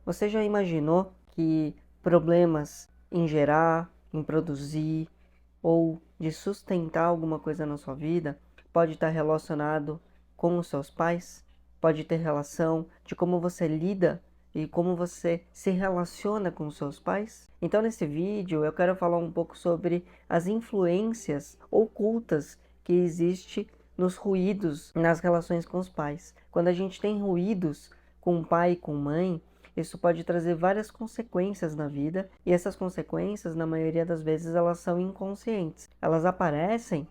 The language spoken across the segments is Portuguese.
Você já imaginou que problemas em gerar, em produzir ou de sustentar alguma coisa na sua vida pode estar relacionado com os seus pais? Pode ter relação de como você lida e como você se relaciona com os seus pais? Então, nesse vídeo, eu quero falar um pouco sobre as influências ocultas que existem nos ruídos nas relações com os pais. Quando a gente tem ruídos com o pai e com mãe, isso pode trazer várias consequências na vida, e essas consequências, na maioria das vezes, elas são inconscientes. Elas aparecem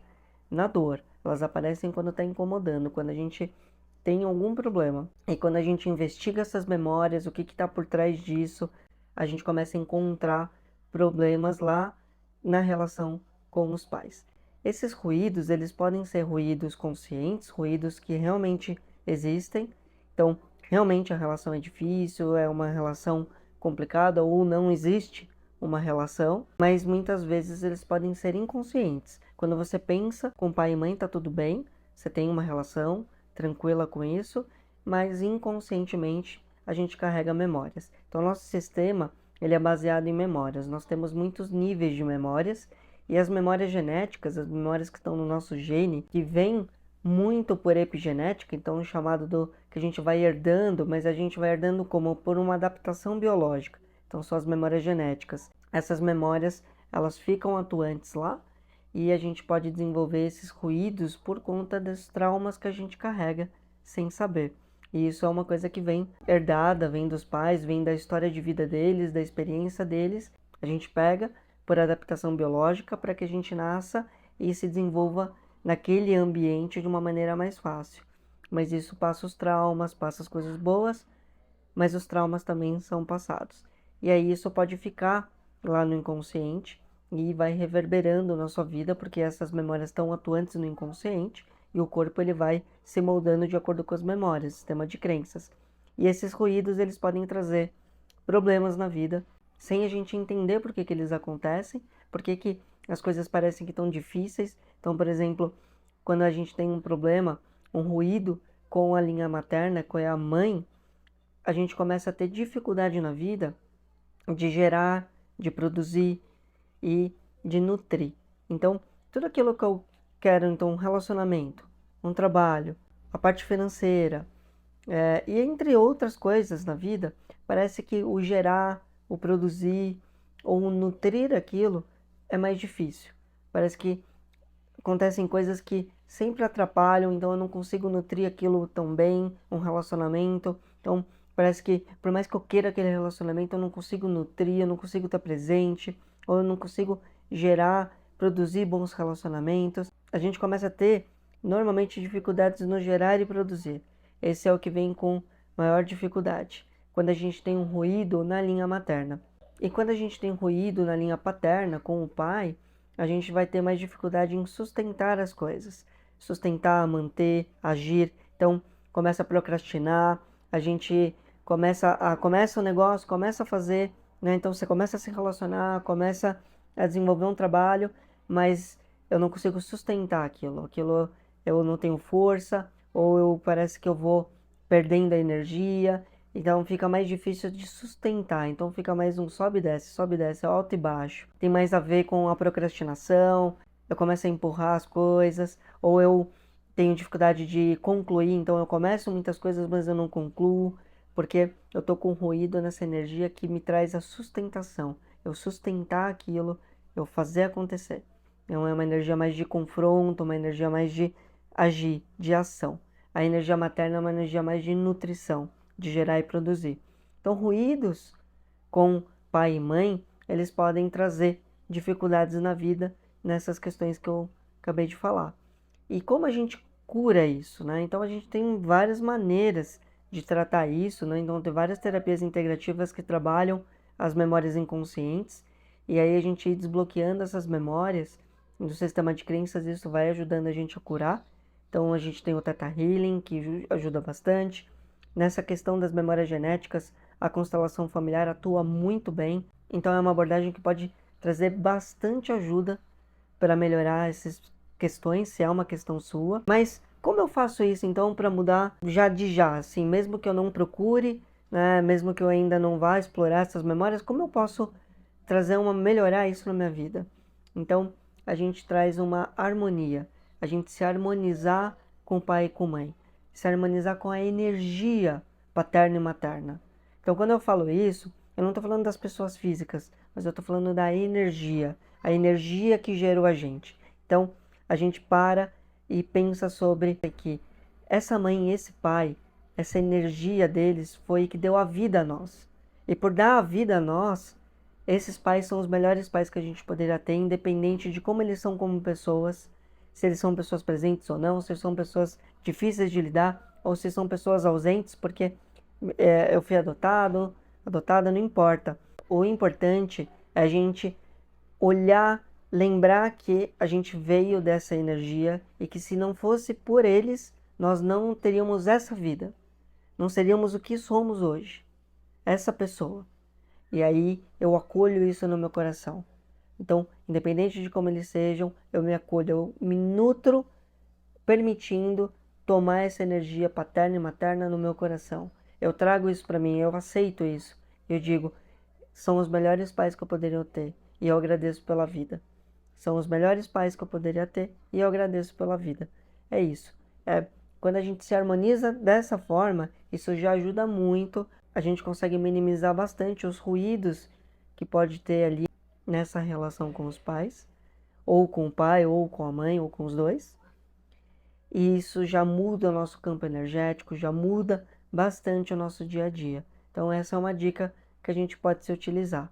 na dor, elas aparecem quando está incomodando, quando a gente tem algum problema. E quando a gente investiga essas memórias, o que está por trás disso, a gente começa a encontrar problemas lá na relação com os pais. Esses ruídos, eles podem ser ruídos conscientes, ruídos que realmente existem. Então, realmente a relação é difícil, é uma relação complicada ou não existe uma relação, mas muitas vezes eles podem ser inconscientes. Quando você pensa com pai e mãe, tá tudo bem, você tem uma relação tranquila com isso, mas inconscientemente a gente carrega memórias. Então, nosso sistema, ele é baseado em memórias. Nós temos muitos níveis de memórias, e as memórias genéticas, as memórias que estão no nosso gene, que vêm muito por epigenética, então chamado do que a gente vai herdando, mas a gente vai herdando como por uma adaptação biológica. Então são as memórias genéticas. Essas memórias, elas ficam atuantes lá e a gente pode desenvolver esses ruídos por conta dos traumas que a gente carrega sem saber. E isso é uma coisa que vem herdada, vem dos pais, vem da história de vida deles, da experiência deles. A gente pega por adaptação biológica para que a gente nasça e se desenvolva naquele ambiente de uma maneira mais fácil. Mas isso passa os traumas, passa as coisas boas, mas os traumas também são passados. E aí isso pode ficar lá no inconsciente e vai reverberando na sua vida, porque essas memórias estão atuantes no inconsciente e o corpo ele vai se moldando de acordo com as memórias, sistema de crenças. E esses ruídos eles podem trazer problemas na vida, sem a gente entender por que eles acontecem, por que as coisas parecem que estão difíceis. Então, por exemplo, quando a gente tem um problema, um ruído com a linha materna, com a mãe, a gente começa a ter dificuldade na vida de gerar, de produzir e de nutrir. Então, tudo aquilo que eu quero, então, um relacionamento, um trabalho, a parte financeira, e entre outras coisas na vida, parece que o gerar, o produzir ou o nutrir aquilo é mais difícil. Parece que acontecem coisas que sempre atrapalham, então eu não consigo nutrir aquilo tão bem, um relacionamento. Então, parece que por mais que eu queira aquele relacionamento, eu não consigo nutrir, eu não consigo estar presente, ou eu não consigo gerar, produzir bons relacionamentos. A gente começa a ter, normalmente, dificuldades no gerar e produzir. Esse é o que vem com maior dificuldade, quando a gente tem um ruído na linha materna. E quando a gente tem ruído na linha paterna, com o pai, a gente vai ter mais dificuldade em sustentar as coisas. Sustentar, manter, agir. Então, começa a procrastinar, a gente começa o negócio, começa a fazer, né? Então, você começa a se relacionar, começa a desenvolver um trabalho, mas eu não consigo sustentar aquilo. Aquilo eu não tenho força, ou parece que eu vou perdendo a energia, então fica mais difícil de sustentar. Então fica mais um sobe e desce, alto e baixo. Tem mais a ver com a procrastinação, eu começo a empurrar as coisas, ou eu tenho dificuldade de concluir, então eu começo muitas coisas, mas eu não concluo, porque eu tô com ruído nessa energia que me traz a sustentação. Eu sustentar aquilo, eu fazer acontecer. Então é uma energia mais de confronto, uma energia mais de agir, de ação. A energia materna é uma energia mais de nutrição, de gerar e produzir. Então, ruídos com pai e mãe, eles podem trazer dificuldades na vida nessas questões que eu acabei de falar. E como a gente cura isso, né? Então, a gente tem várias maneiras de tratar isso, né? Então, tem várias terapias integrativas que trabalham as memórias inconscientes, e aí a gente ir desbloqueando essas memórias do sistema de crenças, isso vai ajudando a gente a curar. Então, a gente tem o Theta Healing, que ajuda bastante. Nessa questão das memórias genéticas, a constelação familiar atua muito bem. Então, é uma abordagem que pode trazer bastante ajuda para melhorar essas questões, se é uma questão sua. Mas como eu faço isso, então, para mudar já de já, assim, mesmo que eu não procure né? Mesmo que eu ainda não vá explorar essas memórias, como eu posso melhorar isso na minha vida? Então, a gente traz uma harmonia, a gente se harmonizar com o pai e com a mãe, se harmonizar com a energia paterna e materna. Então, quando eu falo isso, eu não estou falando das pessoas físicas, mas eu estou falando da energia, a energia que gerou a gente. Então, a gente para e pensa sobre que essa mãe e esse pai, essa energia deles foi que deu a vida a nós. E por dar a vida a nós, esses pais são os melhores pais que a gente poderia ter, independente de como eles são como pessoas, se eles são pessoas presentes ou não, se são pessoas difíceis de lidar, ou se são pessoas ausentes, porque eu fui adotada, não importa. O importante é a gente olhar, lembrar que a gente veio dessa energia e que se não fosse por eles, nós não teríamos essa vida. Não seríamos o que somos hoje. Essa pessoa. E aí eu acolho isso no meu coração. Então, independente de como eles sejam, eu me acolho, eu me nutro permitindo tomar essa energia paterna e materna no meu coração. Eu trago isso para mim, eu aceito isso. Eu digo, são os melhores pais que eu poderia ter e eu agradeço pela vida. São os melhores pais que eu poderia ter e eu agradeço pela vida. É isso. Quando a gente se harmoniza dessa forma, isso já ajuda muito. A gente consegue minimizar bastante os ruídos que pode ter ali nessa relação com os pais, ou com o pai, ou com a mãe, ou com os dois. E isso já muda o nosso campo energético, já muda bastante o nosso dia a dia. Então essa é uma dica que a gente pode se utilizar.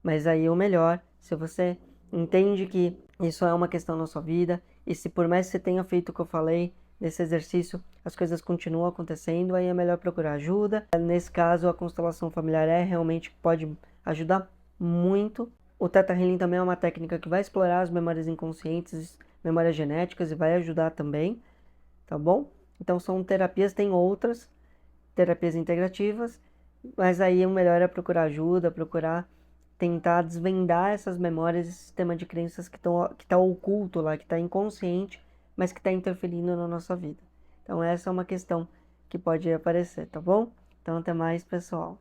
Mas aí o melhor, se você entende que isso é uma questão na sua vida, e se por mais que você tenha feito o que eu falei nesse exercício, as coisas continuam acontecendo, aí é melhor procurar ajuda. Nesse caso, a constelação familiar realmente pode ajudar muito. O Theta Healing também é uma técnica que vai explorar as memórias inconscientes, memórias genéticas e vai ajudar também, tá bom? Então são terapias, tem outras terapias integrativas, mas aí o melhor é procurar ajuda, procurar tentar desvendar essas memórias, esse sistema de crenças que está oculto lá, que está inconsciente, mas que está interferindo na nossa vida. Então essa é uma questão que pode aparecer, tá bom? Então até mais, pessoal.